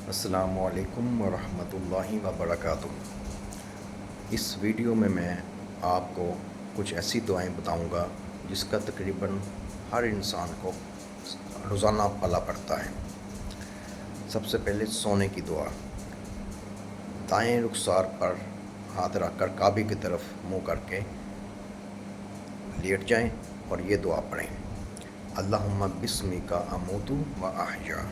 السلام علیکم ورحمۃ اللہ وبرکاتہ۔ اس ویڈیو میں آپ کو کچھ ایسی دعائیں بتاؤں گا جس کا تقریباً ہر انسان کو روزانہ پلا پڑتا ہے۔ سب سے پہلے سونے کی دعا، دائیں رخسار پر ہاتھ رکھ کر کعبے کی طرف منہ کر کے لیٹ جائیں اور یہ دعا پڑھیں، اللہم بسمک اموت و احیا۔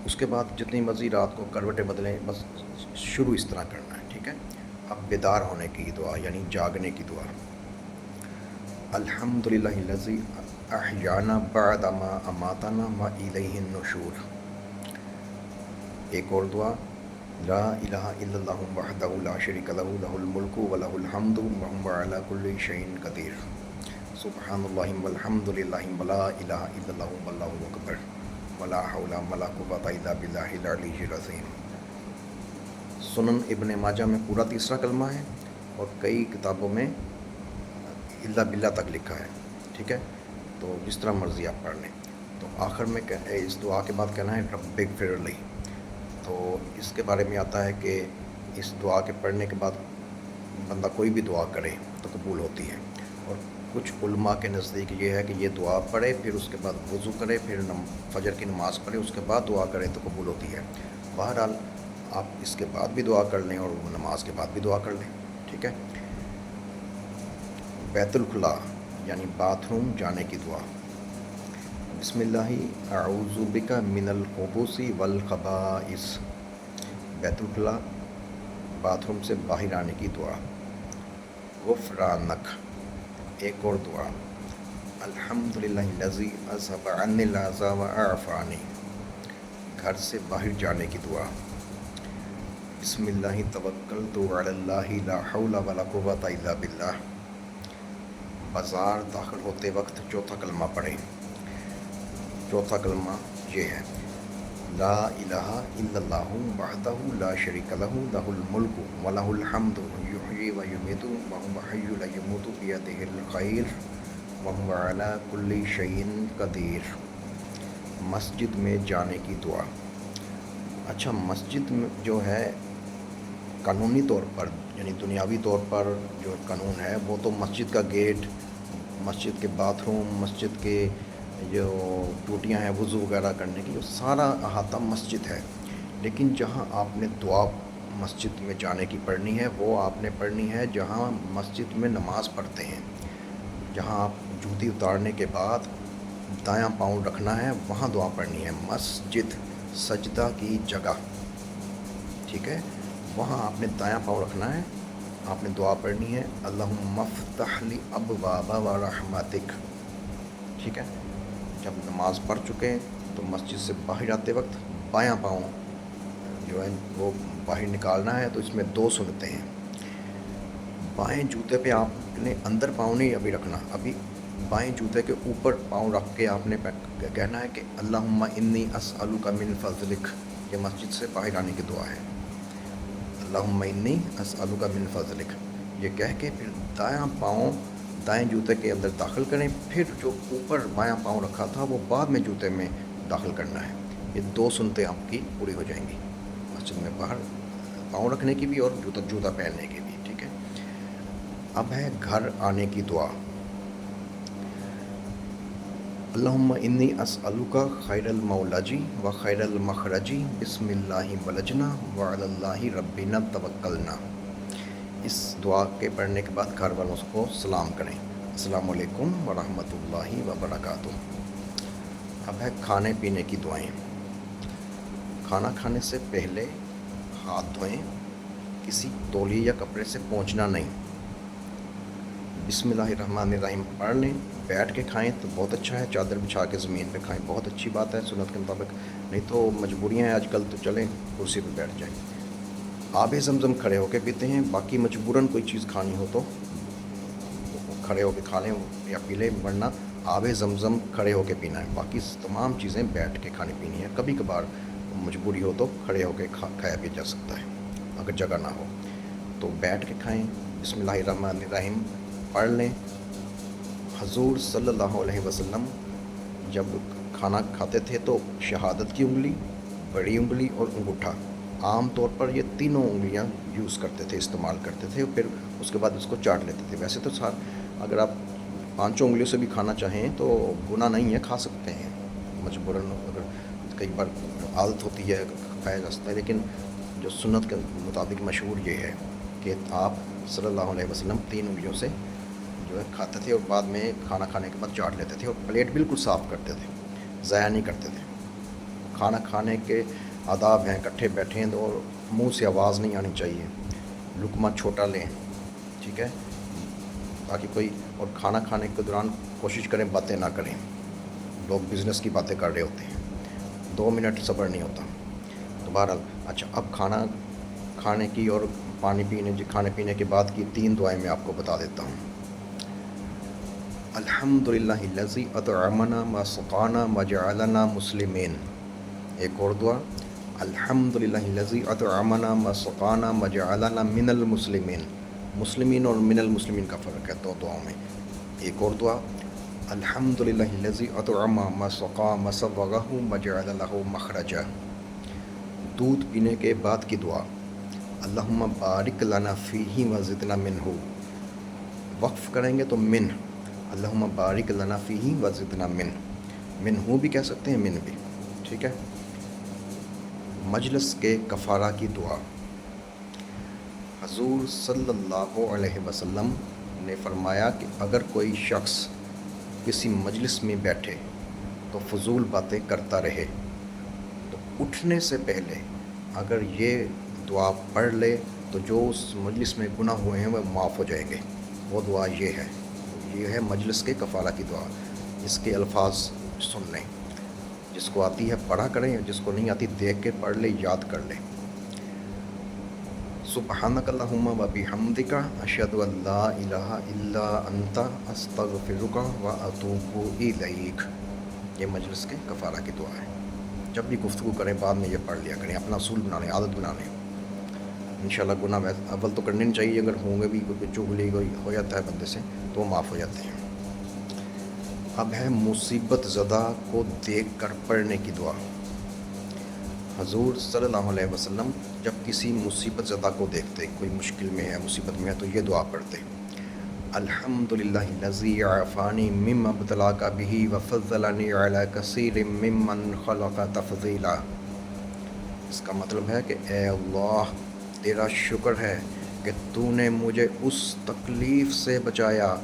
اس کے بعد جتنی مرضی رات کو کروٹیں بدلیں، بس شروع اس طرح کرنا ہے، ٹھیک ہے۔ اب بیدار ہونے کی دعا یعنی جاگنے کی دعا، الحمدللہ الذی احیانا بعد ما اماتنا والیہ النشور۔ ایک اور دعا، لا الہ الا اللہ وحدہ لا شریک لہ لہ الملک ولہ الحمد وہو علی کل شیء قدیر، سبحان اللہ والحمد للہ ولا الہ الا اللہ واللہ اکبر ولا حول ولا قوۃ الا باللہ العلی العظیم۔ سنن ابن ماجہ میں پورا تیسرا کلمہ ہے اور کئی کتابوں میں الا باللہ تک لکھا ہے، ٹھیک ہے۔ تو جس طرح مرضی آپ پڑھ لیں۔ تو آخر میں اس دعا کے بعد کہنا ہے رب اغفر لی۔ تو اس کے بارے میں آتا ہے کہ اس دعا کے پڑھنے کے بعد بندہ کوئی بھی دعا کرے تو قبول ہوتی ہے، اور کچھ علماء کے نزدیک یہ ہے کہ یہ دعا پڑھے، پھر اس کے بعد وضو کرے، پھر فجر کی نماز پڑھے، اس کے بعد دعا کرے تو قبول ہوتی ہے۔ بہرحال آپ اس کے بعد بھی دعا کر لیں اور نماز کے بعد بھی دعا کر لیں، ٹھیک ہے۔ بیت الخلاء یعنی باتھ روم جانے کی دعا، بسم اللہ اعوذ بک من الخبث والخبائث۔ بیت الخلاء باتھ روم سے باہر آنے کی دعا، غفرانک۔ ایک اور دعا، الحمدللہ الذی اذھب عنی العذا وعافانی۔ گھر سے باہر جانے کی دعا، بسم اللہ توکلت علی اللہ لا حول ولا قوۃ الا باللہ۔ بازار داخل ہوتے وقت چوتھا کلمہ پڑھیں۔ چوتھا کلمہ یہ ہے، لا الہ الا اللہ وحدہ لا شریک لہ لہ الملک ولہ الحمد یحیی و یمیت وہو حی لا یموت بیدہ الخیر وہو علی کل شیء قدیر۔ مسجد میں جانے کی دعا۔ اچھا، مسجد میں جو ہے قانونی طور پر یعنی دنیاوی طور پر جو قانون ہے وہ تو مسجد کا گیٹ، مسجد کے باتھ روم، مسجد کے جو ٹوٹیاں ہیں وضو وغیرہ کرنے کی، وہ سارا احاطہ مسجد ہے۔ لیکن جہاں آپ نے دعا مسجد میں جانے کی پڑھنی ہے وہ آپ نے پڑھنی ہے جہاں مسجد میں نماز پڑھتے ہیں، جہاں آپ جوتی اتارنے کے بعد دایاں پاؤں رکھنا ہے وہاں دعا پڑھنی ہے، مسجد سجدہ کی جگہ، ٹھیک ہے۔ وہاں آپ نے دایاں پاؤں رکھنا ہے، آپ نے دعا پڑھنی ہے، اللہم افتح لی ابواب رحمتک، ٹھیک ہے۔ جب نماز پڑھ چکے تو مسجد سے باہر آتے وقت بایاں پاؤں جو ہے وہ باہر نکالنا ہے، تو اس میں دو سنتیں ہیں۔ بائیں جوتے پہ آپ نے اندر پاؤں نہیں ابھی رکھنا، ابھی بائیں جوتے کے اوپر پاؤں رکھ کے آپ نے کہنا ہے کہ اللہم انی اسألک من فضلک۔ یہ مسجد سے باہر آنے کی دعا ہے، اللہم انی اسألک من فضلک، یہ کہہ کے پھر دایاں پاؤں دائیں جوتے کے اندر داخل کریں، پھر جو اوپر بایاں پاؤں رکھا تھا وہ بعد میں جوتے میں داخل کرنا ہے۔ یہ دو سنتیں آپ کی پوری ہو جائیں گی، مسجد میں باہر پاؤں رکھنے کی بھی اور جوتا پہننے کی بھی، ٹھیک ہے۔ اب ہے گھر آنے کی دعا، اللہم انی اسألک خیر المولج و خیر المخرج، بسم اللہ ولجنا وعلی اللہ ربنا توکلنا۔ اس دعا کے پڑھنے کے بعد گھر والوں کو سلام کریں، السلام علیکم ورحمۃ اللہ وبرکاتہ۔ اب ہے کھانے پینے کی دعائیں۔ کھانا کھانے سے پہلے ہاتھ دھوئیں، کسی تولیے یا کپڑے سے پوچھنا نہیں، بسم اللہ الرحمن الرحیم پڑھ لیں۔ بیٹھ کے کھائیں تو بہت اچھا ہے، چادر بچھا کے زمین پہ کھائیں، بہت اچھی بات ہے سنت کے مطابق، نہیں تو مجبوریاں ہیں آج کل تو چلیں کرسی پہ بیٹھ جائیں۔ آب زمزم کھڑے ہو کے پیتے ہیں، باقی مجبوراً کوئی چیز کھانی ہو تو کھڑے ہو کے کھا لیں یا پی لیں، ورنہ آب زمزم کھڑے ہو کے پینا ہے، باقی تمام چیزیں بیٹھ کے کھانی پینی ہے۔ کبھی کبھار مجبوری ہو تو کھڑے ہو کے کھایا بھی جا سکتا ہے اگر جگہ نہ ہو تو بیٹھ کے کھائیں، بسم اللہ الرحمن الرحیم پڑھ لیں۔ حضور صلی اللہ علیہ وسلم جب کھانا کھاتے تھے تو شہادت کی انگلی، بڑی انگلی اور انگوٹھا، عام طور پر یہ تینوں انگلیاں یوز کرتے تھے، استعمال کرتے تھے، اور پھر اس کے بعد اس کو چاٹ لیتے تھے۔ ویسے تو اگر آپ پانچوں انگلیوں سے بھی کھانا چاہیں تو گناہ نہیں ہے، کھا سکتے ہیں مجبوراً، اگر کئی بار عادت ہوتی ہے کھایا جا سکتا ہے، لیکن جو سنت کے مطابق مشہور یہ ہے کہ آپ صلی اللہ علیہ وسلم تین انگلیوں سے جو ہے کھاتے تھے، اور بعد میں کھانا کھانے کے بعد چاٹ لیتے تھے، اور پلیٹ بالکل صاف کرتے تھے، ضائع نہیں کرتے تھے۔ کھانا کھانے کے آداب ہیں، کٹھے بیٹھیں اور منہ سے آواز نہیں آنی چاہیے، لقمہ چھوٹا لیں، ٹھیک ہے، تاکہ اور کھانا کھانے کے دوران کوشش کریں باتیں نہ کریں، لوگ بزنس کی باتیں کر رہے ہوتے ہیں، 2 منٹ صبر نہیں ہوتا۔ تو بہرحال اچھا، اب کھانا کھانے کی اور کھانے پینے کے بعد کی 3 دعائیں میں آپ کو بتا دیتا ہوں۔ الحمدللہ الذی اطعمنا و سقانا و جعلنا مسلمین۔ ایک اور دعا، الحمدللہ الذی اطعمنا و سقانا و جعلنا من المسلمین۔ مسلمین اور من المسلمین کا فرق ہے 2 دعاؤں میں۔ ایک اور دعا، الحمدللہ الذی اطعم و سقا و صبغہ و جعل لہ مخرجا۔ دودھ پینے کے بعد کی دعا، اللہم بارک لنا فیہ و زدنا منہ۔ وقف کریں گے تو من، اللہم بارک لنا فیہ و زدنا منہ بھی کہہ سکتے ہیں، من بھی، ٹھیک ہے۔ مجلس کے کفارہ کی دعا، حضور صلی اللہ علیہ وسلم نے فرمایا کہ اگر کوئی شخص کسی مجلس میں بیٹھے تو فضول باتیں کرتا رہے تو اٹھنے سے پہلے اگر یہ دعا پڑھ لے تو جو اس مجلس میں گناہ ہوئے ہیں وہ معاف ہو جائیں گے۔ وہ دعا یہ ہے مجلس کے کفارہ کی دعا۔ اس کے الفاظ سن لیں، جس کو آتی ہے پڑھا کریں، جس کو نہیں آتی دیکھ کے پڑھ لیں، یاد کر لیں۔ سبحانک اللہم و بحمدک، اشہد ان لا الہ الا انت، استغفرک و اتوب الیک۔ یہ مجلس کے کفارہ کی دعا ہے۔ جب بھی گفتگو کریں بعد میں یہ پڑھ لیا کریں، اپنا اصول بنا لیں، عادت بنا لیں۔ انشاءاللہ گناہ اول تو کرنے نہیں چاہیے، اگر ہوں گے بھی، کوئی چغلی کوئی ہو جاتا ہے بندے سے تو وہ معاف ہو جاتے ہیں۔ اب ہے مصیبت زدہ کو دیکھ کر پڑھنے کی دعا۔ حضور صلی اللہ علیہ وسلم جب کسی مصیبت زدہ کو دیکھتے، کوئی مشکل میں ہے، مصیبت میں ہے، تو یہ دعا پڑھتے، الحمدللہ الذی عافانی مما ابتلاک بہ وفضلنی علی کثیر ممن خلق تفضیلا۔ اس کا مطلب ہے کہ اے اللہ، تیرا شکر ہے کہ تو نے مجھے اس تکلیف سے بچایا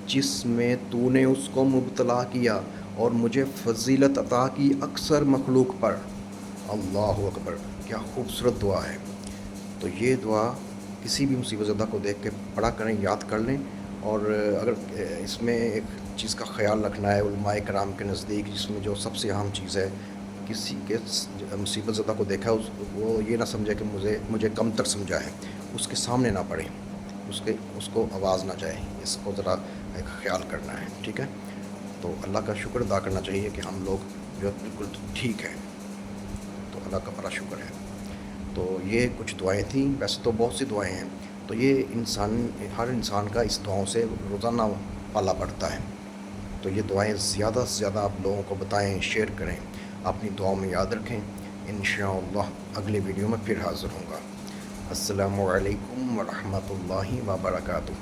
جس میں تو نے اس کو مبتلا کیا، اور مجھے فضیلت عطا کی اکثر مخلوق پر۔ اللہ اکبر، کیا خوبصورت دعا ہے۔ تو یہ دعا کسی بھی مصیبت زدہ کو دیکھ کے پڑھا کریں، یاد کر لیں۔ اور اگر اس میں ایک چیز کا خیال رکھنا ہے علماء کرام کے نزدیک، جس میں جو سب سے اہم چیز ہے، کسی کے مصیبت زدہ کو دیکھا وہ یہ نہ سمجھے کہ مجھے کم تر سمجھا ہے، اس کے سامنے نہ پڑھیں، اس کو آواز نہ جائے، اس کو ذرا ایک خیال کرنا ہے، ٹھیک ہے۔ تو اللہ کا شکر ادا کرنا چاہیے کہ ہم لوگ جو بالکل ٹھیک ہیں، تو اللہ کا بڑا شکر ہے۔ تو یہ کچھ دعائیں تھیں، ویسے تو بہت سی دعائیں ہیں، تو یہ ہر انسان کا اس دعاؤں سے روزانہ پالا پڑتا ہے۔ تو یہ دعائیں زیادہ سے زیادہ آپ لوگوں کو بتائیں، شیئر کریں، اپنی دعاؤں میں یاد رکھیں۔ انشاءاللہ اگلے ویڈیو میں پھر حاضر ہوں گا۔ السلام علیکم ورحمۃ اللہ وبرکاتہ۔